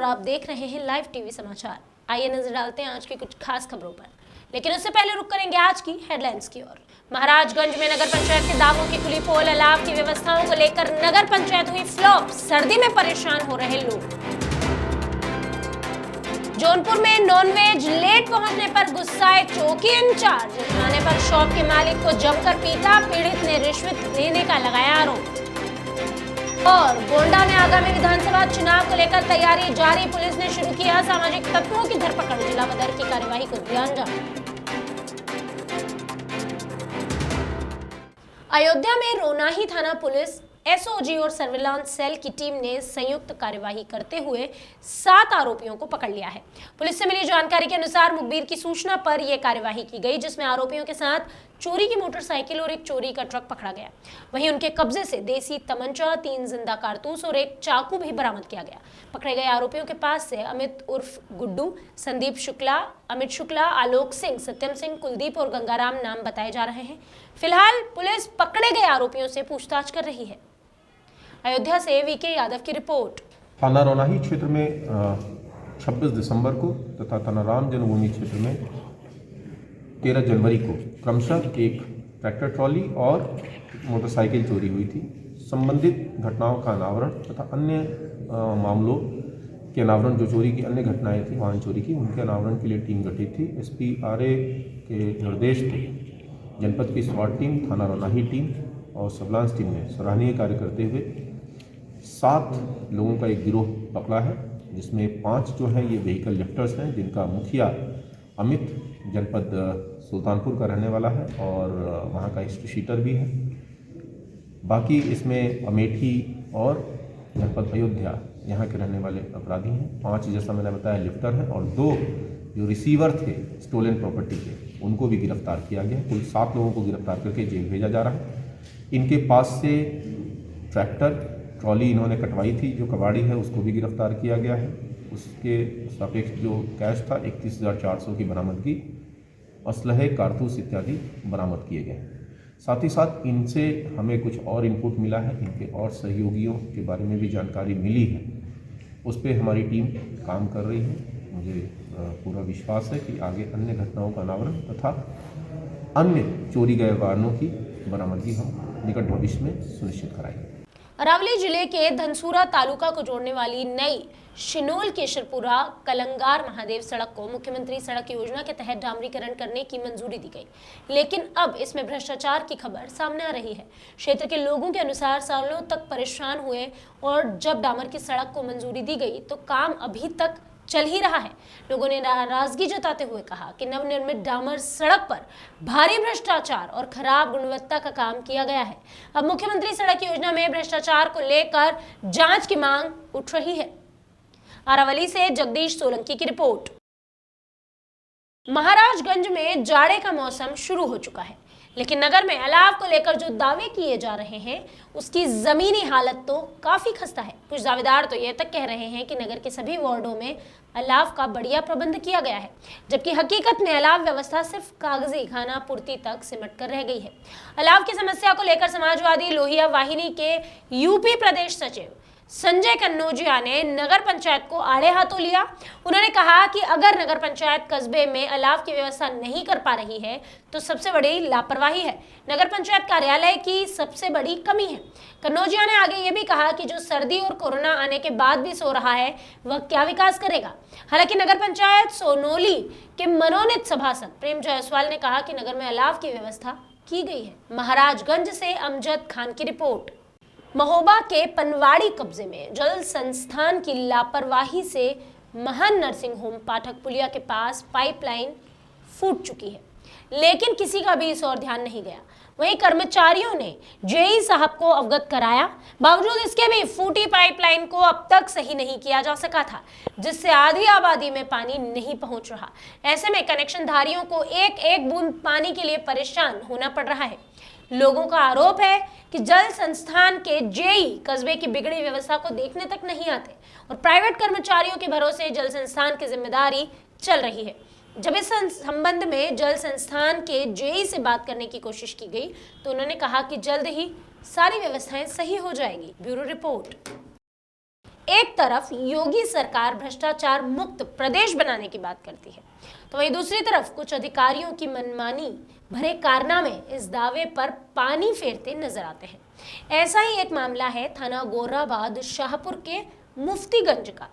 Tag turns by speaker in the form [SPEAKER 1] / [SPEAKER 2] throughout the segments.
[SPEAKER 1] आप देख रहे हैं लाइव टीवी समाचार। आइए नजर डालते हैं आज की कुछ खास खबरों पर, लेकिन उससे पहले रुक करेंगे आज की हेडलाइंस की ओर। महाराजगंज में नगर पंचायत के दावों की खुली पोल। अलाव की व्यवस्थाओं को लेकर नगर पंचायत हुई फ्लॉप। सर्दी में परेशान हो रहे लोग। जौनपुर में नॉनवेज लेट पहुंचने पर गुस्साए चौकी इंचार्ज। थाने पर शॉप के मालिक को जमकर पीटा। पीड़ित ने रिश्वत देने का लगाया आरोप। और गोंडा में आगामी विधानसभा चुनाव को लेकर तैयारी जारी। पुलिस ने शुरू किया सामाजिक तत्वों की धरपकड़। जिला बदर की कार्यवाही को दिया अंजाम। अयोध्या में रोनाही थाना पुलिस, एसओजी और सर्विलांस सेल की टीम ने संयुक्त कार्यवाही करते हुए 7 आरोपियों को पकड़ लिया है। पुलिस से मिली जानकारी के अनुसार मुखबिर की सूचना पर यह कार्यवाही की गई, जिसमें आरोपियों के साथ चोरी की मोटरसाइकिल और एक चोरी का ट्रक पकड़ा गया। वहीं उनके कब्जे से देसी तमंचा, 3 जिंदा कारतूस और एक चाकू भी बरामद किया गया। पकड़े गए आरोपियों के पास से अमित उर्फ गुड्डू, संदीप शुक्ला, अमित शुक्ला, आलोक सिंह, सत्यम सिंह, कुलदीप और गंगाराम नाम बताए जा रहे हैं। फिलहाल पुलिस पकड़े गए आरोपियों से पूछताछ कर रही है। अयोध्या से वीके यादव की रिपोर्ट।
[SPEAKER 2] थाना रोनाही क्षेत्र में 26 दिसंबर को तथा थाना राम जन्मभूमि क्षेत्र में 13 जनवरी को क्रमशः एक ट्रैक्टर ट्रॉली और मोटरसाइकिल चोरी हुई थी। संबंधित घटनाओं का अनावरण तथा अन्य मामलों के अनावरण, जो चोरी की अन्य घटनाएं थी, वाहन चोरी की, उनके अनावरण के लिए टीम गठित थी। एसपी आरए के निर्देश पे जनपद की स्वाट टीम, थाना रोनाही टीम और सर्विलांस टीम ने सराहनीय कार्य करते हुए 7 लोगों का एक गिरोह पकड़ा है, जिसमें 5 जो हैं ये व्हीकल लिफ्टर्स हैं, जिनका मुखिया अमित जनपद सुल्तानपुर का रहने वाला है और वहाँ का हिस्ट्री शीटर भी है। बाकी इसमें अमेठी और जनपद अयोध्या यहाँ के रहने वाले अपराधी हैं। 5 जैसा मैंने बताया लिफ्टर हैं और 2 जो रिसीवर थे स्टोलन प्रॉपर्टी के, उनको भी गिरफ्तार किया गया। कुल 7 लोगों को गिरफ्तार करके जेल भेजा जा रहा है। इनके पास से ट्रैक्टर ट्रॉली इन्होंने कटवाई थी, जो कबाड़ी है, उसको भी गिरफ्तार किया गया है। उसके सापेक्ष जो कैश था 31,400 की बरामदगी, असलहे, कारतूस इत्यादि बरामद किए गए। साथ ही साथ इनसे हमें कुछ और इनपुट मिला है, इनके और सहयोगियों के बारे में भी जानकारी मिली है। उस पर हमारी टीम काम कर रही है। मुझे पूरा विश्वास है कि आगे अन्य घटनाओं का अनावरण तथा अन्य चोरी गए वाहनों की बरामदगी हम निकट भविष्य में सुनिश्चित कराएंगे।
[SPEAKER 1] अरावली जिले के धनसूरा तालुका को जोड़ने वाली नई शिनोल केशरपुरा कलंगार महादेव सड़क को मुख्यमंत्री सड़क योजना के तहत डामरीकरण करने की मंजूरी दी गई, लेकिन अब इसमें भ्रष्टाचार की खबर सामने आ रही है। क्षेत्र के लोगों के अनुसार सालों तक परेशान हुए और जब डामर की सड़क को मंजूरी दी गई तो काम अभी तक चल ही रहा है। लोगों ने नाराजगी जताते हुए कहा कि नवनिर्मित डामर सड़क पर भारी भ्रष्टाचार और खराब गुणवत्ता का काम किया गया है। अब मुख्यमंत्री सड़क योजना में भ्रष्टाचार को लेकर जांच की मांग उठ रही है। अरावली से जगदीश सोलंकी की रिपोर्ट। महाराजगंज में जाड़े का मौसम शुरू हो चुका है, लेकिन नगर में अलाव को लेकर जो दावे किए जा रहे हैं उसकी जमीनी हालत तो काफी खस्ता है। कुछ दावेदार तो यह तक कह रहे हैं कि नगर के सभी वार्डों में अलाव का बढ़िया प्रबंध किया गया है, जबकि हकीकत में अलाव व्यवस्था सिर्फ कागजी खाना पूर्ति तक सिमट कर रह गई है। अलाव की समस्या को लेकर समाजवादी लोहिया वाहिनी के यूपी प्रदेश सचिव संजय कन्नौजिया ने नगर पंचायत को आड़े हाथों लिया। उन्होंने कहा कि अगर नगर पंचायत कस्बे में अलाव की व्यवस्था नहीं कर पा रही है तो सबसे बड़ी लापरवाही है, नगर पंचायत कार्यालय की सबसे बड़ी कमी है। कन्नौजिया ने आगे ये भी कहा कि जो सर्दी और कोरोना आने के बाद भी सो रहा है वह क्या विकास करेगा। हालांकि नगर पंचायत सोनोली के मनोनीत सभासद प्रेम जायसवाल ने कहा कि नगर में अलाव की व्यवस्था की गई है। महाराजगंज से अमजद खान की रिपोर्ट। महोबा के पनवाड़ी कब्जे में जल संस्थान की लापरवाही से महान नर्सिंग होम पाठक पुलिया के पास पाइपलाइन फूट चुकी है, लेकिन किसी का भी इस ओर ध्यान नहीं गया। वहीं कर्मचारियों ने जेई साहब को अवगत कराया, बावजूद इसके भी फूटी पाइपलाइन को अब तक सही नहीं किया जा सका था, जिससे आधी आबादी में पानी नहीं पहुंच रहा। ऐसे में कनेक्शन धारियों को एक एक बूंद पानी के लिए परेशान होना पड़ रहा है। लोगों का आरोप है कि जल संस्थान के जेई कस्बे की बिगड़ी व्यवस्था को देखने तक नहीं आते और प्राइवेट कर्मचारियों के भरोसे जल संस्थान की जिम्मेदारी चल रही है। जब इस संबंध में जल संस्थान के जेई से बात करने की कोशिश की गई तो उन्होंने कहा कि जल्द ही सारी व्यवस्थाएं सही हो जाएगी। Bureau report. एक तरफ योगी सरकार भ्रष्टाचार मुक्त प्रदेश बनाने की बात करती है, तो वहीं दूसरी तरफ कुछ अधिकारियों की मनमानी भरे कारनामे इस दावे पर पानी फेरते नजर आते हैं। ऐसा ही एक मामला है थाना गोराबाद शाहपुर के मुफ्तीगंज का,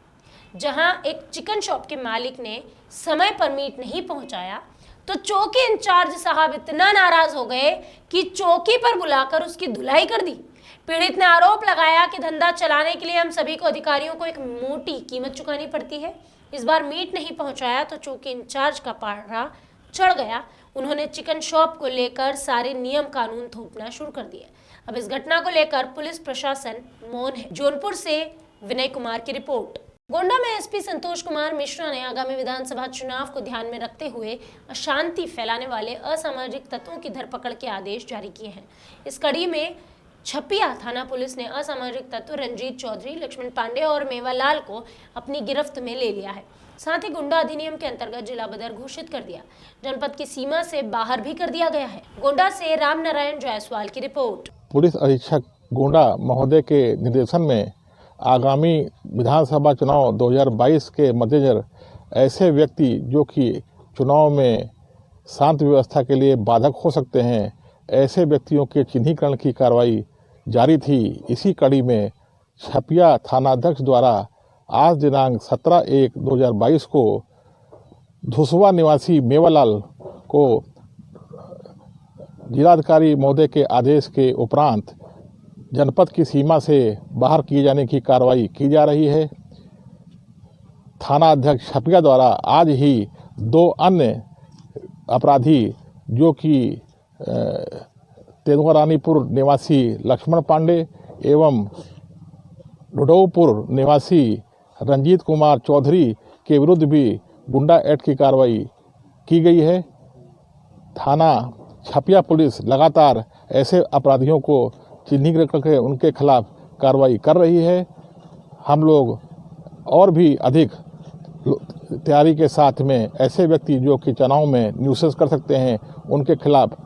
[SPEAKER 1] जहां एक चिकन शॉप के मालिक ने समय पर मीट नहीं पहुंचाया तो चौकी इंचार्ज साहब इतना नाराज हो गए कि चौकी पर बुलाकर उसकी धुलाई कर दी। पीड़ित ने आरोप लगाया कि धंधा चलाने के लिए हम सभी को अधिकारियों को एक मोटी कीमत चुकानी पड़ती है। इस बार मीट नहीं पहुंचाया तो चौकी इंचार्ज का पारा चढ़ गया। उन्होंने चिकन शॉप को लेकर सारे नियम कानून थोपना शुरू कर दिए। अब इस घटना को लेकर पुलिस प्रशासन मौन है। जौनपुर से विनय कुमार की रिपोर्ट। गोंडा में एसपी संतोष कुमार मिश्रा ने आगामी विधानसभा चुनाव को ध्यान में रखते हुए अशांति फैलाने वाले असामाजिक तत्वों की धरपकड़ के आदेश जारी किए हैं। इस कड़ी में छपिया थाना पुलिस ने असामाजिक तत्व रंजीत चौधरी, लक्ष्मण पांडे और मेवालाल को अपनी गिरफ्त में ले लिया है। साथ ही गुंडा अधिनियम के अंतर्गत जिला बदर घोषित कर दिया, जनपद की सीमा से बाहर भी कर दिया गया है। गोंडा से राम नारायण जायसवाल की रिपोर्ट।
[SPEAKER 3] पुलिस अधीक्षक गोंडा महोदय के निर्देशन में आगामी विधानसभा चुनाव 2022 के मद्देनजर ऐसे व्यक्ति जो कि चुनाव में शांति व्यवस्था के लिए बाधक हो सकते हैं, ऐसे व्यक्तियों के चिन्हीकरण की कार्रवाई जारी थी। इसी कड़ी में छपिया थानाध्यक्ष द्वारा आज दिनांक 17/1/2022 को धुसवा निवासी मेवालाल को जिलाधिकारी महोदय के आदेश के उपरांत जनपद की सीमा से बाहर किए जाने की कार्रवाई की जा रही है। थाना अध्यक्ष छपिया द्वारा आज ही 2 अन्य अपराधी जो कि तेंदुआरानीपुर निवासी लक्ष्मण पांडे एवं ढुडौपुर निवासी रंजीत कुमार चौधरी के विरुद्ध भी गुंडा एक्ट की कार्रवाई की गई है। थाना छपिया पुलिस लगातार ऐसे अपराधियों को चिन्हित करके उनके खिलाफ कार्रवाई कर रही है। हम लोग और भी अधिक तैयारी के साथ में ऐसे व्यक्ति जो कि चुनाव में न्यूसेंस कर सकते हैं, उनके खिलाफ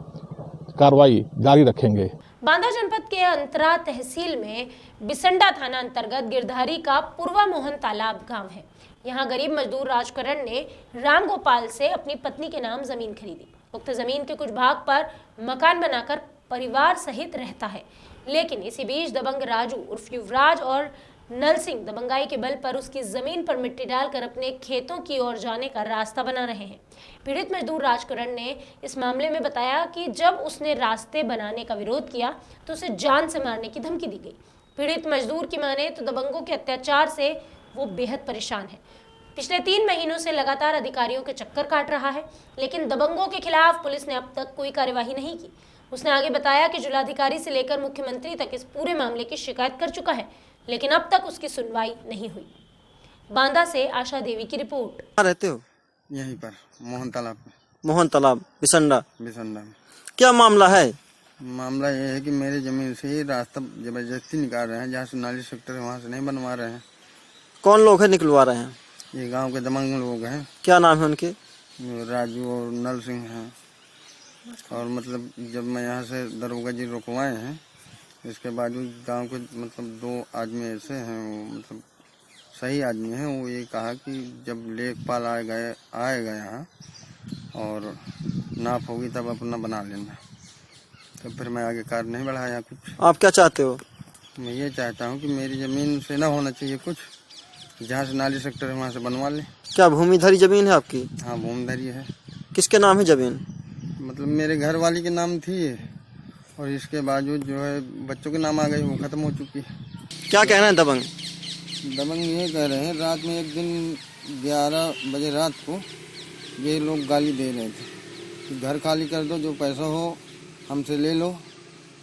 [SPEAKER 3] कार्रवाई जारी रखेंगे।
[SPEAKER 1] बांदा जनपद के अंतरा तहसील में बिसंडा थाना अंतर्गत गिरधारी का पूर्वा मोहन तालाब गांव है। यहां गरीब मजदूर राजकरण ने राम गोपाल से अपनी पत्नी के नाम जमीन खरीदी। उक्त जमीन के कुछ भाग पर मकान बनाकर परिवार सहित रहता है, लेकिन इसी बीच दबंग राजू उर्फ युवराज और नल सिंह दबंगाई के बल पर उसकी जमीन पर मिट्टी डालकर अपने खेतों की ओर जाने का रास्ता बना रहे हैं। पीड़ित मजदूर राजकरण ने इस मामले में बताया कि जब उसने रास्ते बनाने का विरोध किया तो उसे जान से मारने की धमकी दी गई। पीड़ित मजदूर की माने तो दबंगों के अत्याचार से वो बेहद परेशान है। पिछले 3 महीनों से लगातार अधिकारियों के चक्कर काट रहा है, लेकिन दबंगों के खिलाफ पुलिस ने अब तक कोई कार्यवाही नहीं की। उसने आगे बताया कि जिलाधिकारी से लेकर मुख्यमंत्री तक इस पूरे मामले की शिकायत कर चुका है, लेकिन अब तक उसकी सुनवाई नहीं हुई। बांदा से आशा देवी की रिपोर्ट।
[SPEAKER 4] कहाँ रहते हो?
[SPEAKER 5] यहीं पर मोहन तालाब पे।
[SPEAKER 4] मोहन तालाब बिसंडा
[SPEAKER 5] बिसंडा में।
[SPEAKER 4] क्या मामला है?
[SPEAKER 5] मामला ये है कि मेरी जमीन से ही रास्ता जबरदस्ती निकाल रहे हैं, जहाँ से नाली सेक्टर है वहाँ से नहीं बनवा रहे हैं।
[SPEAKER 4] कौन लोग है निकलवा रहे हैं?
[SPEAKER 5] ये गांव के दबंग लोग हैं।
[SPEAKER 4] क्या नाम है उनके?
[SPEAKER 5] राजू और नल सिंह हैं। और मतलब जब मैं यहाँ से दरोगा जी रुकवाए हैं, इसके बावजूद गांव के मतलब 2 आदमी ऐसे हैं, वो मतलब सही आदमी हैं। वो ये कहा कि जब लेखपाल आएगा यहाँ और नाप होगी तब अपना बना लेना। तो फिर मैं आगे कार्य नहीं बढ़ाया कुछ।
[SPEAKER 4] आप क्या चाहते हो?
[SPEAKER 5] मैं ये चाहता हूँ कि मेरी जमीन से ना होना चाहिए कुछ, जहाँ से नाली सेक्टर है वहाँ से बनवा ले।
[SPEAKER 4] क्या भूमिधरी जमीन है आपकी?
[SPEAKER 5] हाँ भूमिधरी है।
[SPEAKER 4] किसके नाम है जमीन?
[SPEAKER 5] मतलब मेरे घर वाली के नाम थी और इसके बावजूद जो है बच्चों के नाम आ गए, वो खत्म हो चुकी है।
[SPEAKER 4] क्या कहना है दबंग?
[SPEAKER 5] दबंग ये कह रहे हैं, रात में एक दिन 11 बजे रात को ये लोग गाली दे रहे थे कि घर खाली कर दो, जो पैसा हो हमसे ले लो,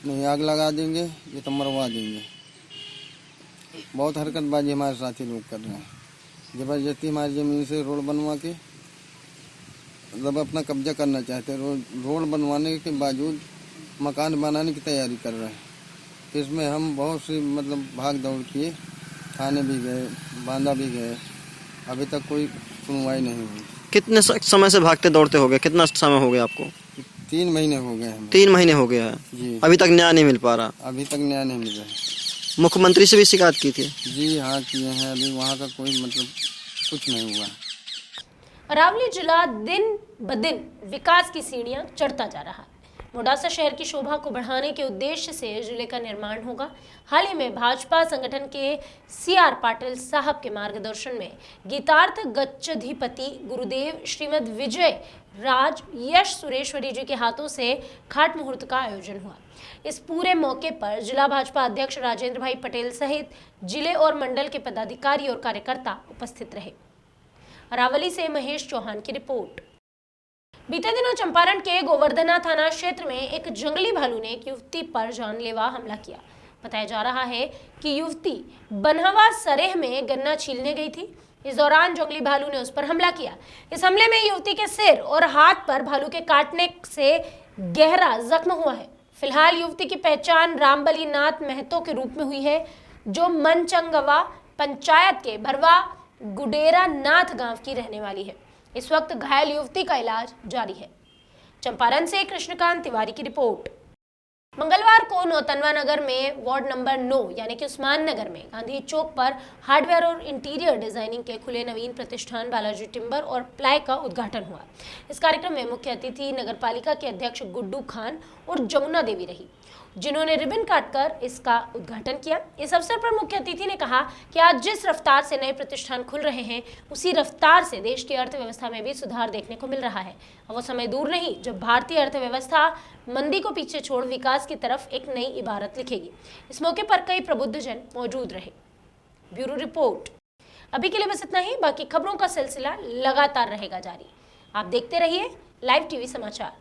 [SPEAKER 5] नहीं आग लगा देंगे, ये तो मरवा देंगे। बहुत हरकतबाजी हमारे साथी लोग कर रहे हैं। जबरदस्ती हमारी ज़मीन से रोड बनवा के मतलब अपना कब्जा करना चाहते हैं। रोड बनवाने के बावजूद मकान बनाने की तैयारी कर रहे हैं। इसमें हम बहुत सी मतलब भाग दौड़ किए, थाने भी गए, बांदा भी गए, अभी तक कोई सुनवाई नहीं हुई।
[SPEAKER 4] कितने समय से भागते दौड़ते हो गए? कितना समय हो गया आपको?
[SPEAKER 5] 3 महीने हो गए हैं।
[SPEAKER 4] 3 महीने हो गया है
[SPEAKER 5] जी।
[SPEAKER 4] अभी तक न्याय नहीं मिल पा रहा?
[SPEAKER 5] अभी तक न्याय नहीं मिल रहा।
[SPEAKER 4] मुख्यमंत्री से भी शिकायत की थी?
[SPEAKER 5] जी हाँ किए हैं, अभी वहाँ का कोई मतलब कुछ नहीं हुआ।
[SPEAKER 1] अरावली जिला दिन ब दिन विकास की सीढ़ियां चढ़ता जा रहा है। मोडासा शहर की शोभा को बढ़ाने के उद्देश्य से जिले का निर्माण होगा। हाल ही में भाजपा संगठन के CR पाटिल साहब के मार्गदर्शन में गीतार्थ गच्छधिपति गुरुदेव श्रीमद विजय राज यश सुरेश्वरी जी के हाथों से खाट मुहूर्त का आयोजन हुआ। इस पूरे मौके पर जिला भाजपा अध्यक्ष राजेंद्र भाई पटेल सहित जिले और मंडल के पदाधिकारी और कार्यकर्ता उपस्थित रहे। अरावली से महेश चौहान की रिपोर्ट। बीते दिनों चंपारण के गोवर्धना थाना क्षेत्र में एक जंगली भालू ने एक युवती पर जानलेवा हमला किया। बताया जा रहा है कि युवती बनहवा सरेह में गन्ना छीलने गई थी। इस दौरान जंगली भालू ने उस पर हमला किया। इस हमले में युवती के सिर और हाथ पर भालू के काटने से गहरा जख्म हुआ है। फिलहाल युवती की पहचान रामबली नाथ महतो के रूप में हुई है, जो मनचंगवा पंचायत के भरवा गुडेरा नाथ गांव की रहने वाली है। इस वक्त घायल युवती का इलाज जारी है। चंपारण से कृष्णकांत तिवारी की रिपोर्ट। मंगलवार को नौतनवा नगर में वार्ड नंबर 9 यानी कि उस्मान नगर में गांधी चौक पर हार्डवेयर और इंटीरियर डिजाइनिंग के खुले नवीन प्रतिष्ठान बालाजी टिम्बर और प्लाई का उद्घाटन हुआ। इस कार्यक्रम में मुख्य अतिथि नगरपालिका के अध्यक्ष गुड्डू खान और जमुना देवी रही, जिन्होंने रिबन काटकर इसका उद्घाटन किया। इस अवसर पर मुख्य अतिथि ने कहा कि आज जिस रफ्तार से नए प्रतिष्ठान खुल रहे हैं, उसी रफ्तार से देश की अर्थव्यवस्था में भी सुधार देखने को मिल रहा है। और वो समय दूर नहीं जब भारतीय अर्थव्यवस्था मंदी को पीछे छोड़ विकास की तरफ एक नई इबारत लिखेगी। इस मौके पर कई प्रबुद्धजन मौजूद रहे। Bureau report. अभी के लिए बस इतना ही। बाकी खबरों का सिलसिला लगातार रहेगा जारी। आप देखते रहिए लाइव टीवी समाचार।